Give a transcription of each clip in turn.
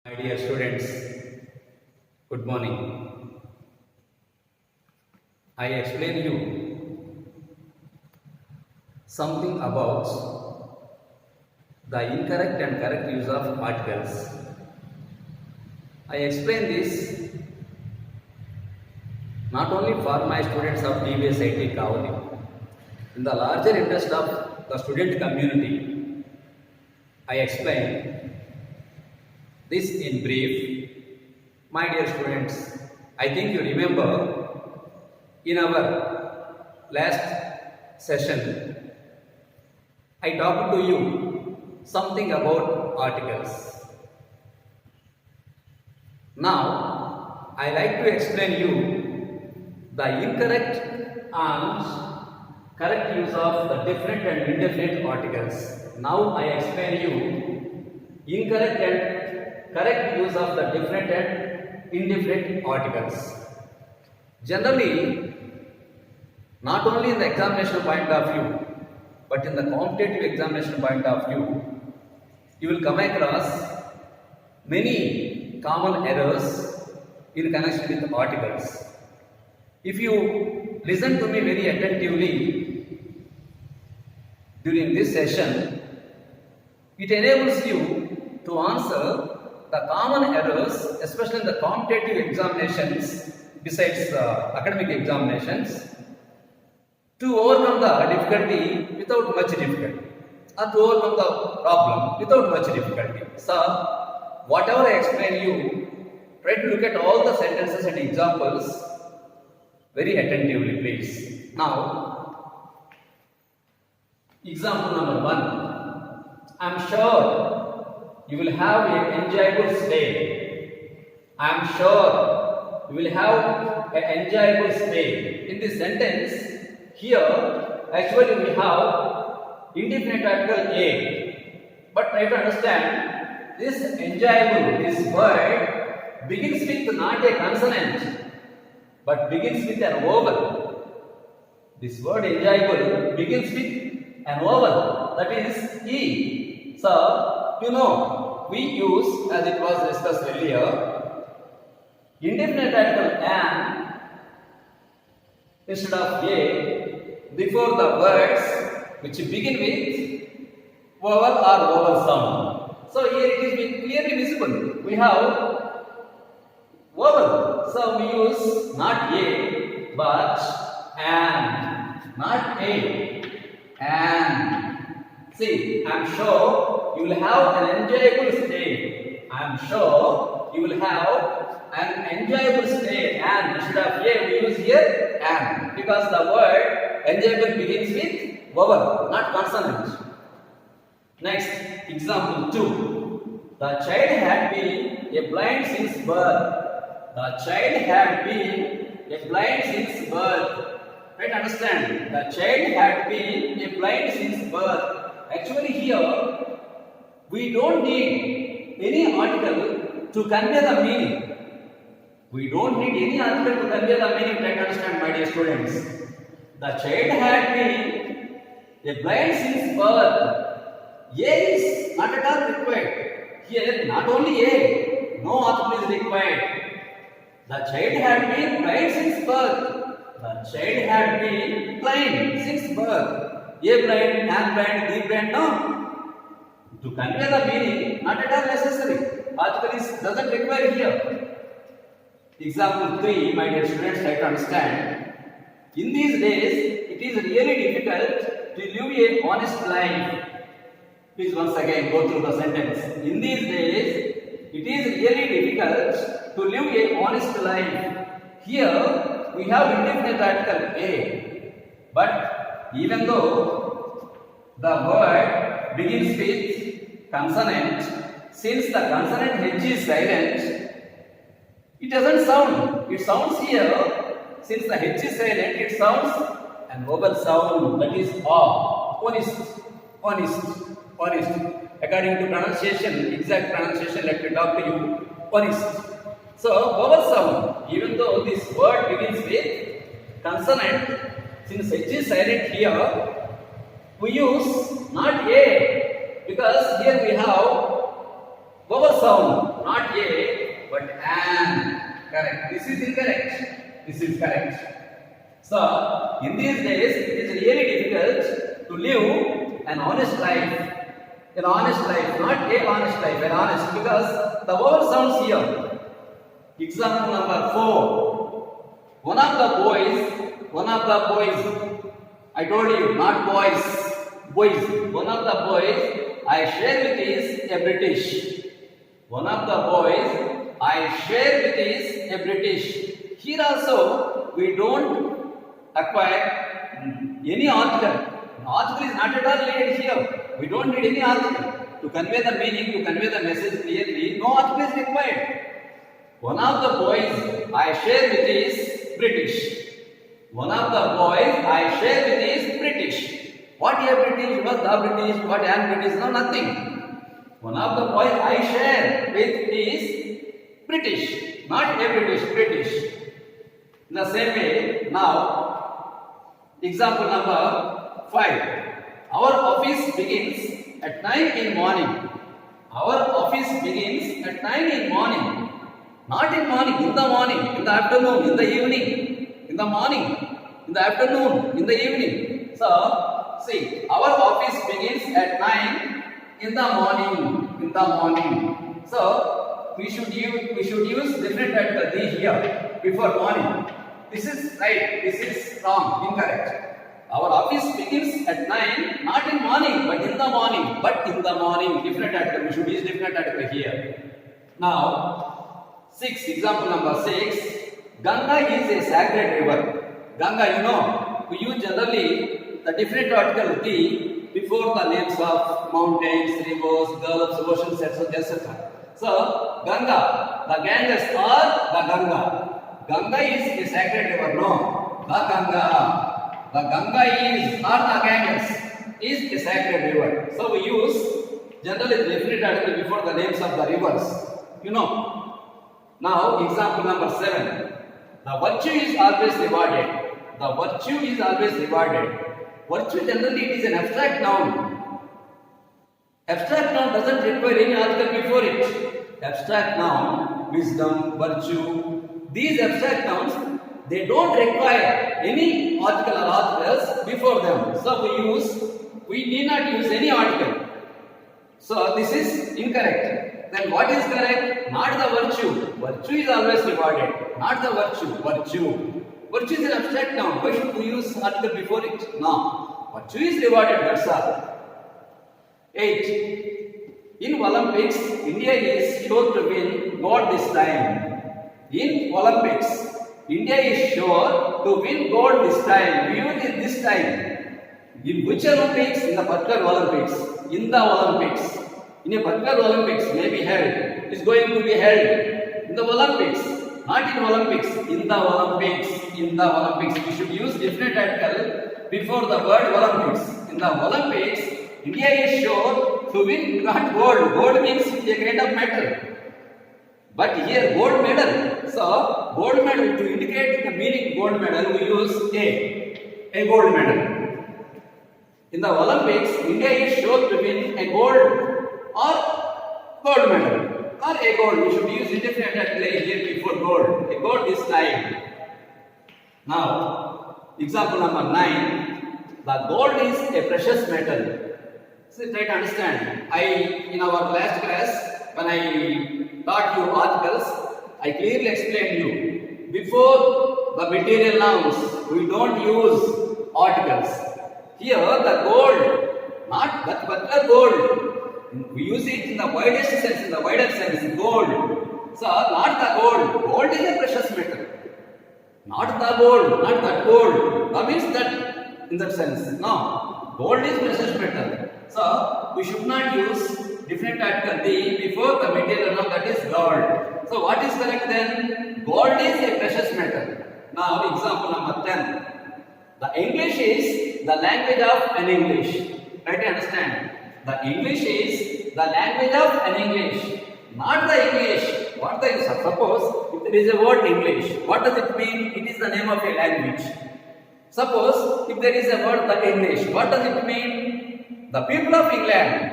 My dear students, good morning. I explain you something about the incorrect and correct use of articles. I explain this not only for my students of TVS IT Kavali, in the larger interest of the student community, I explain this in brief. My dear students, I think you remember in our last session, I talked to you something about articles. Now, I like to explain you the incorrect and correct use of the definite and indefinite articles. Now, I explain you incorrect and correct use of the definite and indefinite articles. Generally, not only in the examination point of view, but in the competitive examination point of view, you will come across many common errors in connection with articles. If you listen to me very attentively during this session, it enables you to answer the common errors, especially in the competitive examinations, besides academic examinations, to overcome the difficulty without much difficulty, or to overcome the problem without much difficulty. So, whatever I explain you, try to look at all the sentences and examples very attentively, please. Now, example number 1. I am sure you will have an enjoyable stay. I am sure you will have an enjoyable stay. In this sentence, here actually we have indefinite article A. But try to understand, this enjoyable, this word begins with not a consonant, but begins with an vowel. This word enjoyable begins with an vowel, that is E. So, you know, we use, as it was discussed earlier, indefinite article an instead of A before the words which begin with vowel or vowel sound. So, here it is clearly visible. We have vowel. So, we use not A but an, not A, an. See, I am sure you will have an enjoyable stay. I am sure you will have an enjoyable stay. And instead of A, we use here an, because the word enjoyable begins with vowel, not consonant. Next, example 2. The child had been a blind since birth. The child had been a blind since birth. Try to understand. The child had been a blind since birth. Actually, here we don't need any article to convey the meaning. We don't need any article to convey the meaning. Try to understand, my dear students. The child had been a blind since birth. A is not at all required. Here, not only A, no article is required. The child had been blind since birth. The child had been blind since birth. A blind, an blind, B blind, no. To convey the meaning, not at all necessary. Article doesn't require here. Example 3, my dear students, try to understand. In these days, it is really difficult to live a honest life. Please once again go through the sentence. In these days, it is really difficult to live a honest life. Here, we have indefinite article A. But even though the word begins with consonant, since the consonant H is silent, it doesn't sound. It sounds here, since the H is silent, it sounds an vowel sound, that is honest, honest, honest. According to pronunciation, exact pronunciation, let me talk to you, honest. So, vowel sound, even though this word begins with consonant, since H is silent here, we use not A, because here we have vowel sound. not a, but an. Correct. This is incorrect. This is correct. So, in these days, it is really difficult to live an honest life. An honest life, not a honest life, an honest, because the word sounds here. Example number 4. One of the boys, I told you, not boys. One of the boys I share with is a British. One of the boys I share with is a British. Here also, we don't acquire any article. An article is not at all needed here. We don't need any article. To convey the meaning, to convey the message clearly, no article is required. One of the boys I share with is British. One of the boys I share with is British. What a British, what the British, what an British, no nothing. One of the boys I share with is British, not a British. In the same way, now, example number 5. Our office begins at 9 in morning. Our office begins at 9 in morning. Not in morning, in the morning, in the afternoon, in the evening, in the morning, in the afternoon, in the evening. So, see, our office begins at 9 in the morning. So, we should use different letter the here before morning. This is right, this is wrong, incorrect. Our office begins at 9, not in morning, but in the morning. Different article, we should use different article here. Now, 6, example number 6. Ganga is a sacred river. Ganga, we use generally the different article the before the names of mountains, rivers, gulfs, oceans, etc. So, Ganga, the Ganges or the Ganga. Ganga is a sacred river, no. The Ganga is or the Ganges is a sacred river. So, we use generally the definite article before the names of the rivers. Now, example number 7. The virtue is always rewarded. Virtue generally it is an abstract noun. Abstract noun doesn't require any article before it. Abstract noun, wisdom, virtue. These abstract nouns, they don't require any article or articles before them. So we need not use any article. So this is incorrect. Then what is correct? Not the virtue. Virtue is always rewarded. Not the virtue. Virtue is an abstract noun. Why should we use article before it? No. Virtue is rewarded, that's all. 8. In Olympics, India is sure to win gold this time. In Olympics, India is sure to win gold this time. We use it this time. In which Olympics? In the particular Olympics. In the Olympics. In a particular Olympics may be held. Is going to be held. In the Olympics. Not in Olympics. In the Olympics. We should use different article before the word Olympics. In the Olympics, India is sure to win not gold. Gold means a kind of metal. But here gold medal. So gold medal, to indicate the meaning gold medal, we use a gold medal. In the Olympics, India is sure to win a gold or gold medal or a gold. We should use indefinite article here before gold. A gold this time. Now, example number 9. The gold is a precious metal. So try to understand. In our last class, when I taught you articles, I clearly explained you. Before the material nouns, we don't use articles. Here, the gold, not that particular gold. We use it in the widest sense, in the wider sense, gold. So, not the gold. Gold is a precious metal. Not the gold, not that gold. That means that in that sense. No, gold is precious metal. So, we should not use different article the before the material noun, that is gold. So, what is correct then? Gold is a precious metal. Now, example number 10. The English is the language of an English. Try to understand. The English is the language of an English. Not the English. What the suppose if there is a word English, what does it mean? It is the name of a language. Suppose if there is a word the English, what does it mean? The people of England.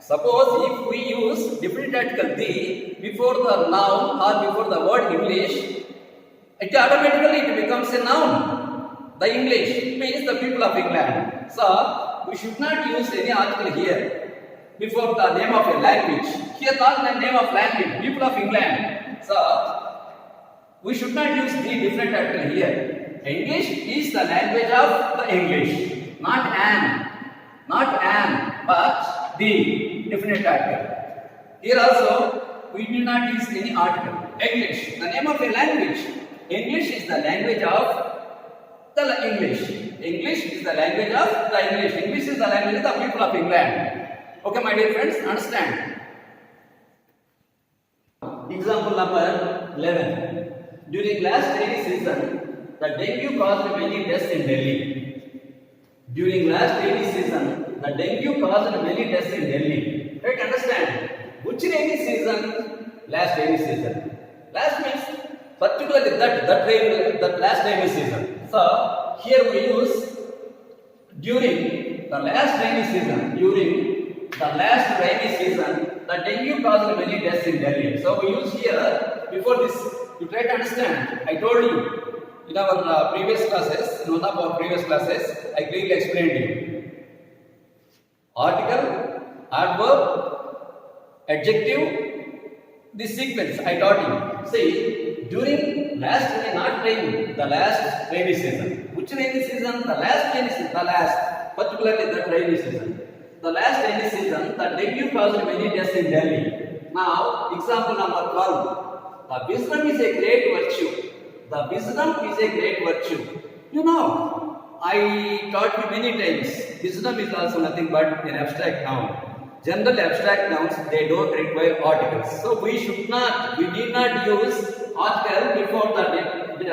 Suppose if we use different article the before the noun or before the word English, it automatically it becomes a noun. The English means the people of England. So we should not use any article here before the name of a language. Here not the name of language, people of England. So we should not use the different article here. English is the language of the English, not an, but the definite article. Here also we do not use any article. English, the name of a language. English is the language of the English. English is the language of the English. English is the language of the people of England. Okay, my dear friends, understand. Example number 11. During last rainy season, the dengue caused many deaths in Delhi. During last rainy season, the dengue caused many deaths in Delhi. Right, understand? Which rainy season? Last rainy season. Last means particularly that last rainy season. So here we use during the last rainy season. During the last rainy season, the dengue caused many deaths in Delhi. So we use here before this. You try to understand. I told you in our previous classes, in one of our previous classes, I clearly explained you. Article, adverb, adjective, the sequence I taught you. See, during last rainy, not rainy, the last rainy season. Which rainy season? The last rainy season. The last, particularly that rainy season. The last rainy season, the dengue caused many deaths in Delhi. Now, example number 12. The wisdom is a great virtue. The wisdom is a great virtue. You know, I taught you many times. Wisdom is also nothing but an abstract noun. General abstract nouns, they don't require articles. So we need not use article before the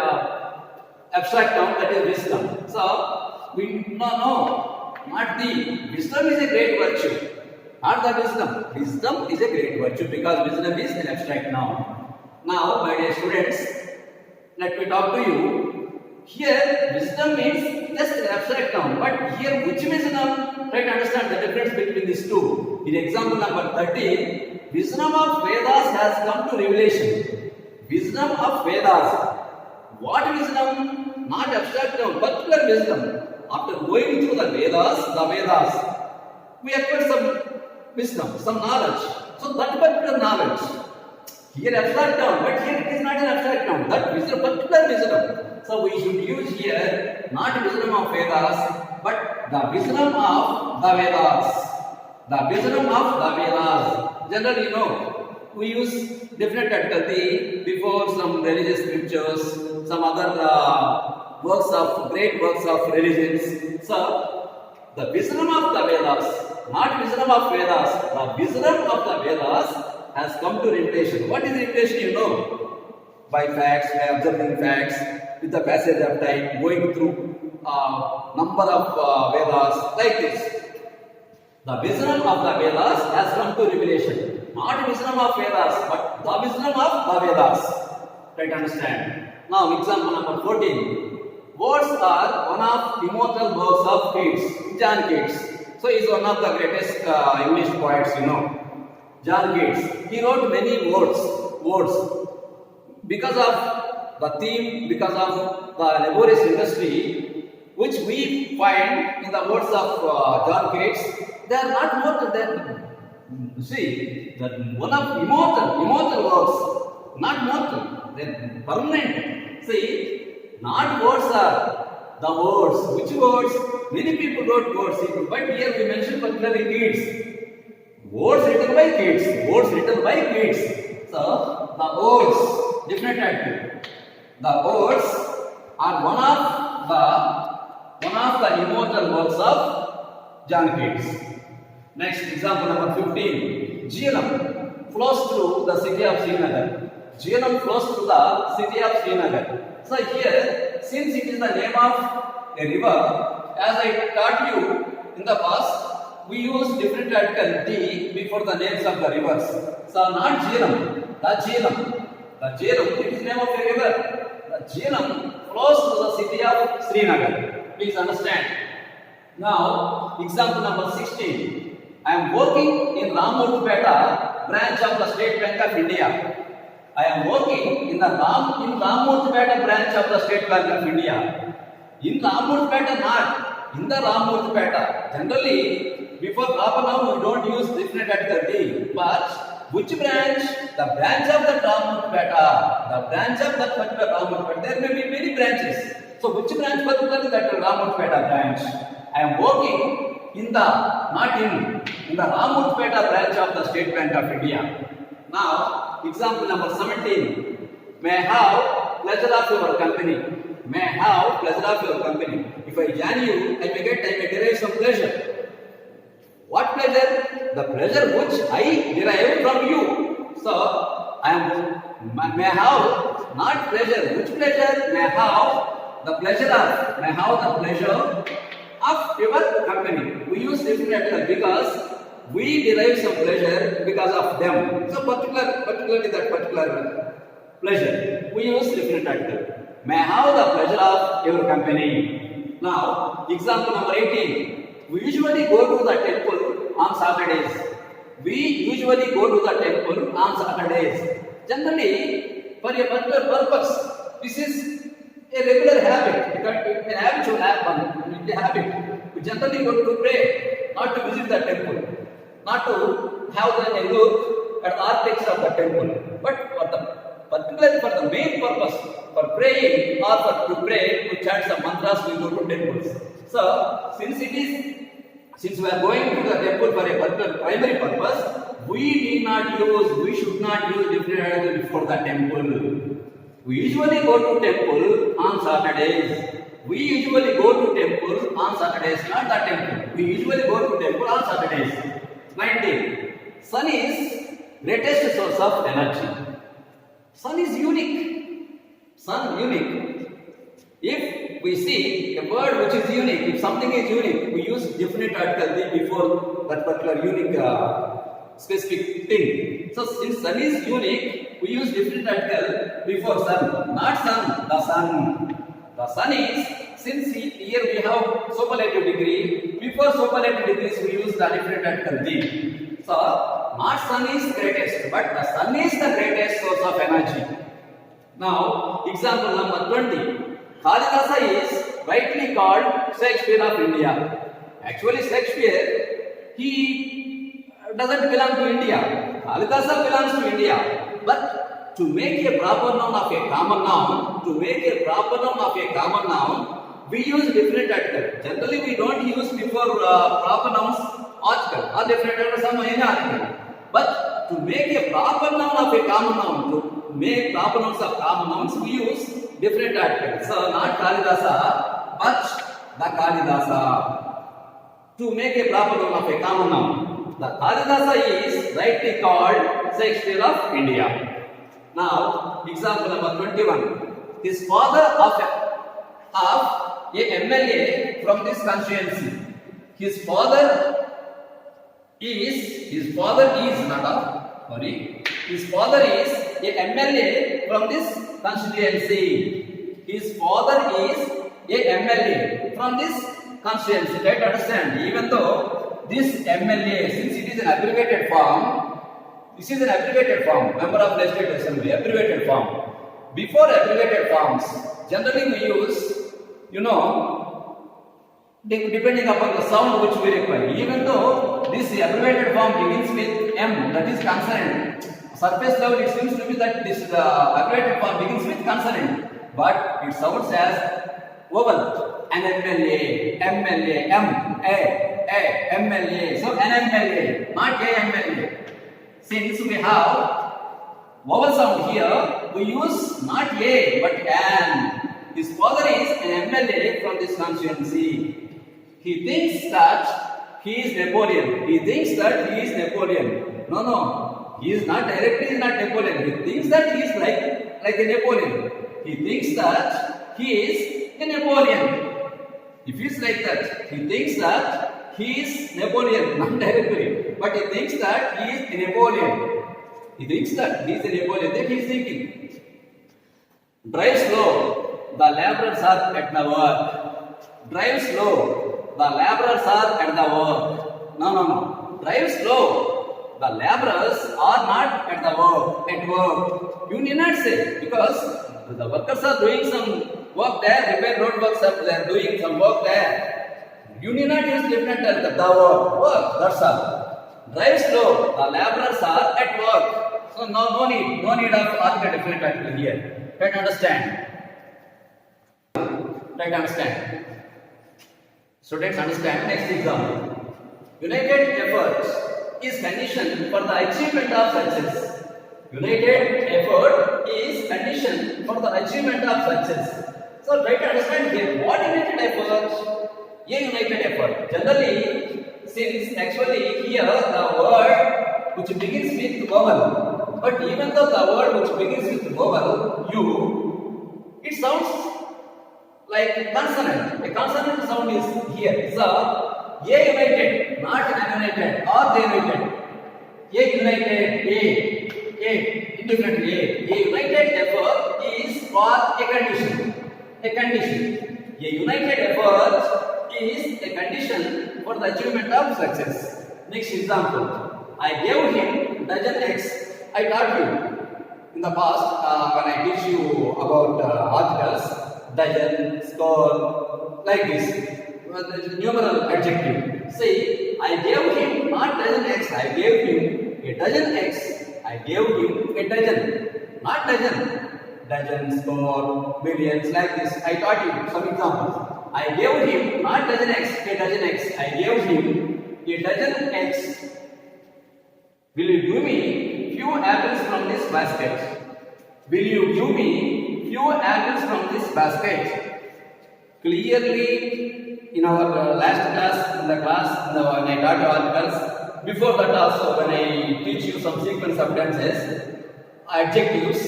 abstract noun, that is wisdom. So we not the wisdom is a great virtue. Not the wisdom. Wisdom is a great virtue because wisdom is an abstract noun. Now, my dear students, let me talk to you. Here, wisdom means just an abstract noun. But here, which wisdom? Try to understand the difference between these two. In example number 13, wisdom of Vedas has come to revelation. Wisdom of Vedas. What wisdom? Not abstract noun, particular wisdom. After going through the Vedas, we acquire some wisdom, some knowledge. So that particular knowledge. Here abstract noun, but here it is not an abstract noun. That wisdom, particular wisdom. So we should use here not wisdom of Vedas, but the wisdom of the Vedas. The wisdom of the Vedas. Generally, you know, we use different article the before some religious scriptures, some other great works of religions. So the wisdom of the Vedas, not wisdom of Vedas. The wisdom of the Vedas has come to revelation. What is revelation? You know, by facts, by observing facts, with the passage of time, going through number of Vedas, like this. The wisdom of the Vedas has come to revelation. Not wisdom of Vedas, but the wisdom of the Vedas. Try to understand. Now, example number 14. Words are one of immortal works of Keats, John Keats. So, he is one of the greatest English poets, you know. John Keats. He wrote many words. Because of the theme, because of the laborious industry, which we find in the words of John Keats, they are not mortal. See, that one of immortal works, not mortal, they are permanent. See, not words are the words. Which words? Many people wrote words, but here we mention particularly Keats. Words written by Keats. So, the words, different attitude. The words are one of the immortal works of John Keats. Next, example number 15. Jhelum flows through the city of Srinagar. So here, since it is the name of a river, as I taught you in the past, we use different article D before the names of the rivers. So not Jhelum, the Jhelum, it is name of a river. The Jhelum flows through the city of Srinagar. Please understand. Now, example number 16. I am working in Ramurthpeta branch of the State Bank of India. I am working in Ramurthpeta branch of the State Bank of India. In Ramurthpeta, not in the Ramurthpeta. Generally, before proper noun we don't use definite article D. But which branch? The branch of the Ramurthpeta. The branch of that particular Ramurthpeta. There may be many branches. So which branch particularly? That Ramurthpeta branch. I am working in the Ramurthpeta branch of the State Bank of India. Now, example number 17. May I have pleasure of your company. May I have pleasure of your company. If I join you, I may derive some pleasure. What pleasure? The pleasure which I derive from you. So, may I have not pleasure. Which pleasure? May I have the pleasure of your company. We use different article because we derive some pleasure because of them. So particularly that particular pleasure, we use different article. May I have the pleasure of your company. Now, example number 18. We usually go to the temple on Saturdays. Generally, for a particular purpose. This is a regular habit. An habitual habit. We generally go to pray, not to visit the temple, not to have a look at the architecture of the temple, but particularly for the main purpose, for praying or to pray, to chant some mantras, we go to temples. So, since we are going to the temple for a particular primary purpose, we should not use different article before the temple. We usually go to temple on Saturdays. Not the temple. We usually go to temple on Saturdays. 19. Sun is greatest source of energy. Sun is unique. If we see a word which is unique, if something is unique, we use definite article before that particular unique specific thing. So since sun is unique, we use different article before sun. Not sun, the sun. The sun is, since here we have superlative degree, before superlative degrees we use the different article the. So, not sun is greatest, but the sun is the greatest source of energy. Now, example number 20. Kalidasa is rightly called Shakespeare of India. Actually, Shakespeare, he doesn't belong to India. Kalidasa belongs to India. But to make a proper noun of a common noun, we use different article. Generally, we don't use before proper nouns article or different article some any article. But to make a proper noun of a common noun, to make proper nouns of common nouns, we use different articles. So not Kalidasa, but the Kalidasa. To make a proper noun of a common noun, the Kalidasa is rightly called Shakespeare of India. Now, example number 21. His father of a MLA from this constituency. His father is a MLA from this constituency. His father is a MLA from this constituency. Try to understand. Even though this MLA, since it is an abbreviated form, this is an abbreviated form, member of legislative assembly, abbreviated form. Before abbreviated forms, generally we use, depending upon the sound which we require. Even though this abbreviated form begins with M, that is consonant. Surface level, it seems to be that this abbreviated form begins with consonant, but it sounds as vowel. An MLA, MLA. So an MLA, not a MLA. Since we have vowel sound here, we use not a but an. His father is an MLA from this constituency. He thinks that he is Napoleon. No. He is not directly Napoleon. He thinks that he is like a Napoleon. He thinks that he is a Napoleon. If he is like that, he thinks that he is Napoleon, not directly, but he thinks that he is a Napoleon. He thinks that he is a Napoleon. Then he is thinking. Drive slow, the laborers are at the work. Drive slow, the laborers are at the work. No. drive slow. The laborers are not at the work. At work. You need not say because the workers are doing some work there. Repair road works up. They are doing some work there. You need not use different the work. That's all. Drive slow. The laborers are at work. So no need of article definite article here. Try to understand. Try to understand. Students understand. Next example. United effort is condition for the achievement of success. United effort is condition for the achievement of success. So try to understand here. What united effort? A united effort. Generally, since actually here the word which begins with vowel, but even though the word which begins with vowel, you, it sounds like consonant. A consonant sound is here. So, A united, not united, or they united. A united, indifferent A. A united effort is for a condition. A condition. A united effort is a condition for the achievement of success. Next example. I gave him dozen X. I taught you in the past when I teach you about articles. Dozen, score, like this. Numeral adjective. See, I gave him not dozen X, I gave him a dozen X. I gave him a dozen, not dozen. Dozen, score, millions, like this. I taught you some examples. I gave him not dozen X, a dozen X. I gave him a dozen X. Will you give me few apples from this basket? Will you give me few apples from this basket? Clearly, in our last class, when I taught you articles, before that also when I teach you some sequence of tenses, adjectives,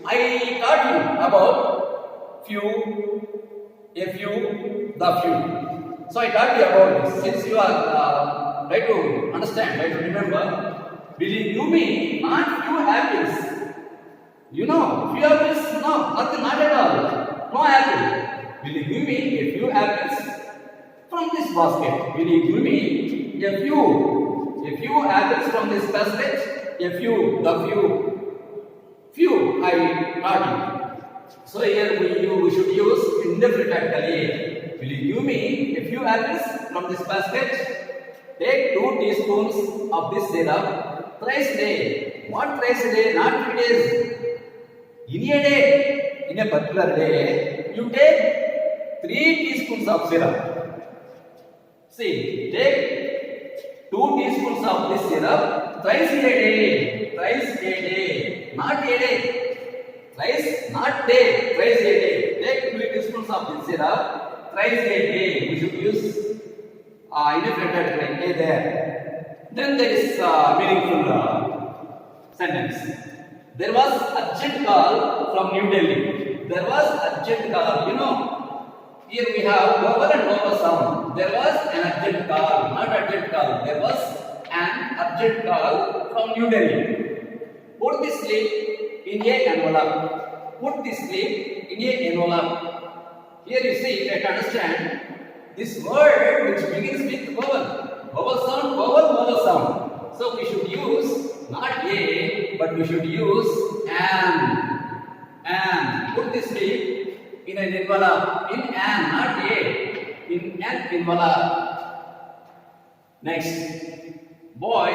I taught you about few, a few, the few. So I taught you about this. Since you are try to understand, try to remember, will you give me not few apples? You know, few apples, no, nothing, not at all. No apple. Will you give me a few apples from this basket? Will you give me a few apples from this basket? A few, few, I taught you. So here we should use indefinite article A. Will you give me a few apples from this basket? Take 2 teaspoons of this syrup thrice a day. What thrice a day? Not 3 days. In a day, in a particular day, you take 3 teaspoons of syrup. See, take 2 teaspoons of this syrup thrice a day. Thrice a day, not a day. Thrice, not day. Thrice a day. Take 3 teaspoons of this syrup thrice a day. We should use indefinite article A there. Then there is meaningful sentence. There was urgent call from New Delhi. There was urgent call. You know, here we have vowel and vowel sound. There was an urgent call, not urgent call. There was an urgent call from New Delhi. Put the slip in a envelope. Put the slip in a envelope. Here you see, try to understand this word which begins with vowel. Vowel sound, vowel sound. So we should use not a, but we should use an. Put this slip in an envelope. In an, not a. In an envelope. Next. Boy,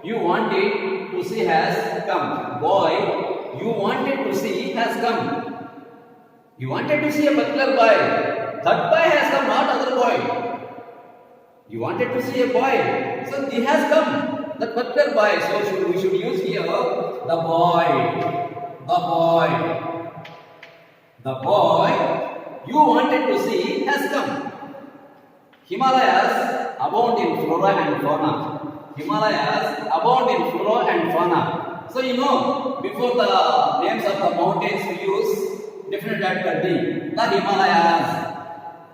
you wanted to see has come. Boy, you wanted to see has come. You wanted to see a particular boy. That boy has come, not other boy. You wanted to see a boy. So he has come. The particular boy. So we should use here the boy. The boy. The boy you wanted to see has come. Himalayas abound in flora and fauna. Himalayas abound in flora and fauna. So you know, before the names of the mountains we use different article D. The Himalayas.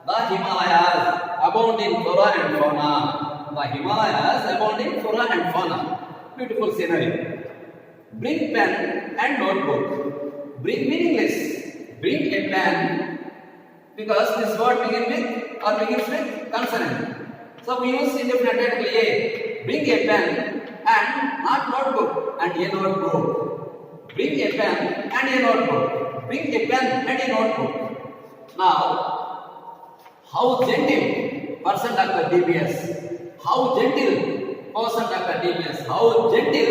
The Himalayas abound in flora and fauna. The Himalayas abound in flora and fauna. Beautiful scenery. Bring pen and notebook. Bring meaningless. Bring a pen because this word begins with consonant. So we use indefinite article A. bring a pen and not notebook and a notebook. Bring a pen and a notebook. Bring a pen and a notebook. Now, how gentle person Dr. DBS. How gentle person Dr. DBS. How gentle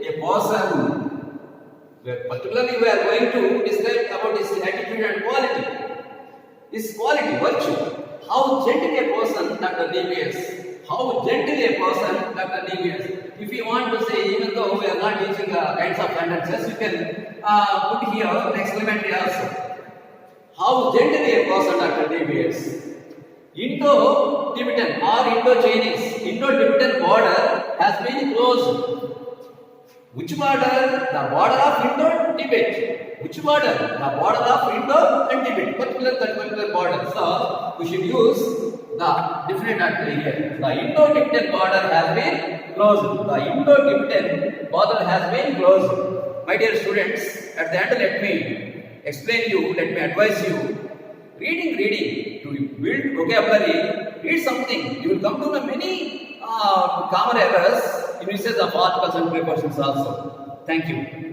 a person. Particularly we are going to describe about his attitude and quality. His quality, virtue. How gentle a person Dr. DBS. How gentle a person Dr. DBS. If you want to say, even though we are not using kinds of sentences, you can put here an exclamatory also. How gentle a person Dr. DBS. Indo-Tibetan or Indo-Chinese, Indo-Tibetan border has been closed. Which border? The border of Indo-Tibet. Which border? The border of Indo and Tibet. Particular border. So, we should use the definite article here. The Indo-Tibetan border has been closed. The Indo-Tibetan border has been closed. My dear students, at the end let me explain you, let me advise you. Reading, to build vocabulary, read something. You will come to know many common errors in uses of articles and prepositions also. Thank you.